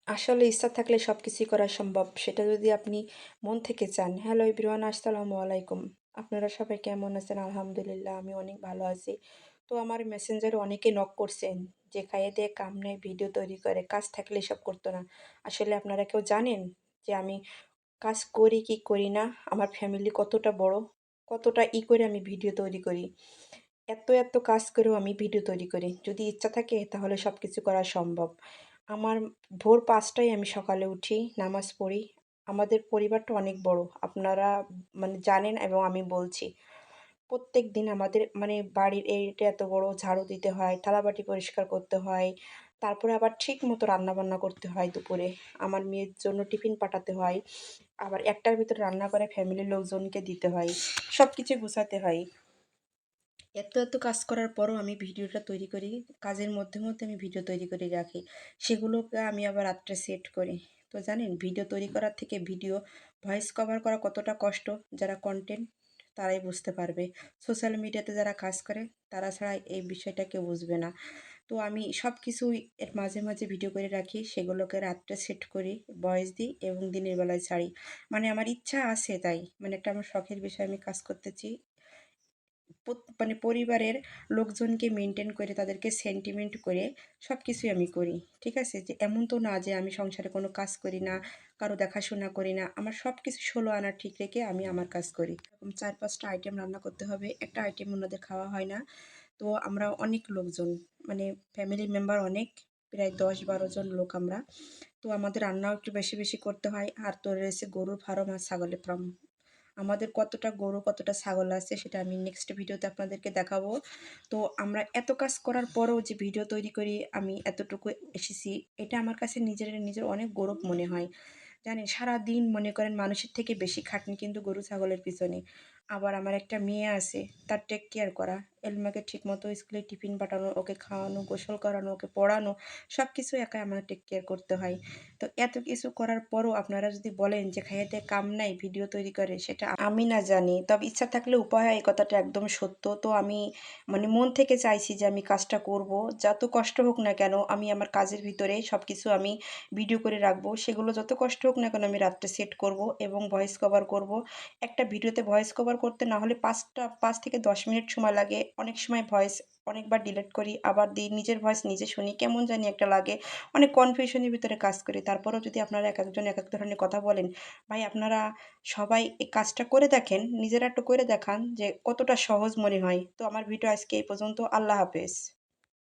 আসলে ইচ্ছা থাকলে সবকিছুই করা সম্ভব। সেটা যদি আপনি মন থেকে চান। হ্যালো এভরিওয়ান, আসসালামু আলাইকুম। আপনারা সবাই কেমন আছেন? আলহামদুলিল্লাহ আমি অনেক ভালো আছি। তো আমার মেসেঞ্জারে অনেকে নক করছেন যে খাইয়ে দিয়ে কাম নাই, ভিডিও তৈরি করে। কাজ থাকলে এসব করতো না। আসলে আপনারা কেউ জানেন যে আমি কাজ করি কি করি না? আমার ফ্যামিলি কতটা বড়? কতটা করে আমি ভিডিও তৈরি করি। এত কাজ করেও আমি ভিডিও তৈরি করি। যদি ইচ্ছা থাকে তাহলে সবকিছু করা সম্ভব। আমার ভোর ৫ টায় আমি সকালে উঠি, নামাজ পড়ি। আমাদের পরিবারটা অনেক বড়। আপনারা মানে জানেন এবং আমি বলছি। প্রত্যেকদিন আমাদের মানে বাড়ির এইটা এত বড়, ঝাড়ু দিতে হয়, থালাবাটি পরিষ্কার করতে হয়। তারপরে আবার ঠিকমতো রান্নাবান্না করতে হয় দুপুরে। আমার মেয়ের জন্য টিফিন পাঠাতে হয়। আবার ১ টার ভিতরে রান্না করে ফ্যামিলির লোকজনকে দিতে হয়। সবকিছু গুছাতে হয়। এত কাজ করার পরও আমি ভিডিওটা তৈরি করি। কাজের মধ্যে আমি ভিডিও তৈরি করে রাখি। সেগুলোকে আমি আবার রাত্রে সেট করি। তো জানেন ভিডিও তৈরি করার থেকে ভিডিও ভয়েস কভার করা কতটা কষ্ট, যারা কনটেন্ট তারাই বুঝতে পারবে। সোশ্যাল মিডিয়াতে যারা কাজ করে তারা ছাড়া এই বিষয়টা কেউ বুঝবে না। তো আমি সবকিছুই এর মাঝে ভিডিও করে রাখি। সেগুলোকে রাত্রে সেট করি, ভয়েস দিই এবং দিনের বেলায় ছাড়ি। মানে আমার ইচ্ছা আছে তাই। মানে একটা আমার শখের বিষয় আমি কাজ করতেছি। মানে পরিবারের লোকজনকে মেনটেন করে তাদেরকে সেন্টিমেন্ট করে সবকিছুই আমি করি। ঠিক আছে? যে এমন তো না যে আমি সংসারে কোনো কাজ করি না, কারো দেখাশোনা করি না। আমার সবকিছু ১৬ আনা ঠিক রেখে আমি আমার কাজ করি। এরকম ৪-৫ টা আইটেম রান্না করতে হবে। একটা আইটেম অন্যদের খাওয়া হয় না। তো আমরা অনেক লোকজন, মানে ফ্যামিলি মেম্বার অনেক, প্রায় ১০-১২ জন লোক আমরা। তো আমাদের রান্নাও একটু বেশি করতে হয়। আর তো রয়েছে গরুর ফার্ম আর ছাগলের ফার্ম। আমাদের কতটা গরু, কতটা ছাগল আছে সেটা আমি নেক্সট ভিডিওতে আপনাদেরকে দেখাবো। তো আমরা এত কাজ করার পরেও যে ভিডিও তৈরি করি, আমি এতটুকু এসেছি, এটা আমার কাছে নিজের অনেক গৌরব মনে হয়। জানেন সারাদিন মনে করেন মানুষের থেকে বেশি খাটনি কিন্তু গরু ছাগলের পিছনে। আবার আমার একটা মেয়ে আছে, তার টেক কেয়ার করা, এলমাকে ঠিকমতো স্কুলে টিফিন পাঠানো, ওকে খাওয়ানো, গোসল করানো, ওকে পড়ানো, সব কিছু একাই আমার টেক কেয়ার করতে হয়। তো এত কিছু করার পরও আপনারা যদি বলেন যে খাইতে কাম নাই, ভিডিও তৈরি করে, সেটা আমি না জানি। তবে ইচ্ছা থাকলে উপায় হয়, এই কথাটা একদম সত্য। তো আমি মানে মন থেকে চাইছি যে আমি কাজটা করব। যত কষ্ট হোক না কেন আমি আমার কাজের ভিতরে সবকিছু আমি ভিডিও করে রাখবো। সেগুলো যত কষ্ট হোক না কেন আমি রাত্রে সেট করব এবং ভয়েস কভার করব। একটা ভিডিওতে ভয়েস কভার করতে না হলে ৫ থেকে ১০ মিনিট সময় লাগে। অনেক সময় ভয়েস অনেকবার ডিলিট করি, আবার দিই, নিজের ভয়েস নিজে শুনি, কেমন জানি একটা লাগে। অনেক কনফিউশনের ভিতরে কাজ করি। তারপরেও যদি আপনারা একেকজন একেক ধরনের কথা বলেন, ভাই আপনারা সবাই এই কাজটা করে দেখেন, নিজেরা একটু করে দেখান যে কতটা সহজ মনে হয়। তো আমার ভিডিও আজকে এই পর্যন্ত। আল্লাহ হাফেজ।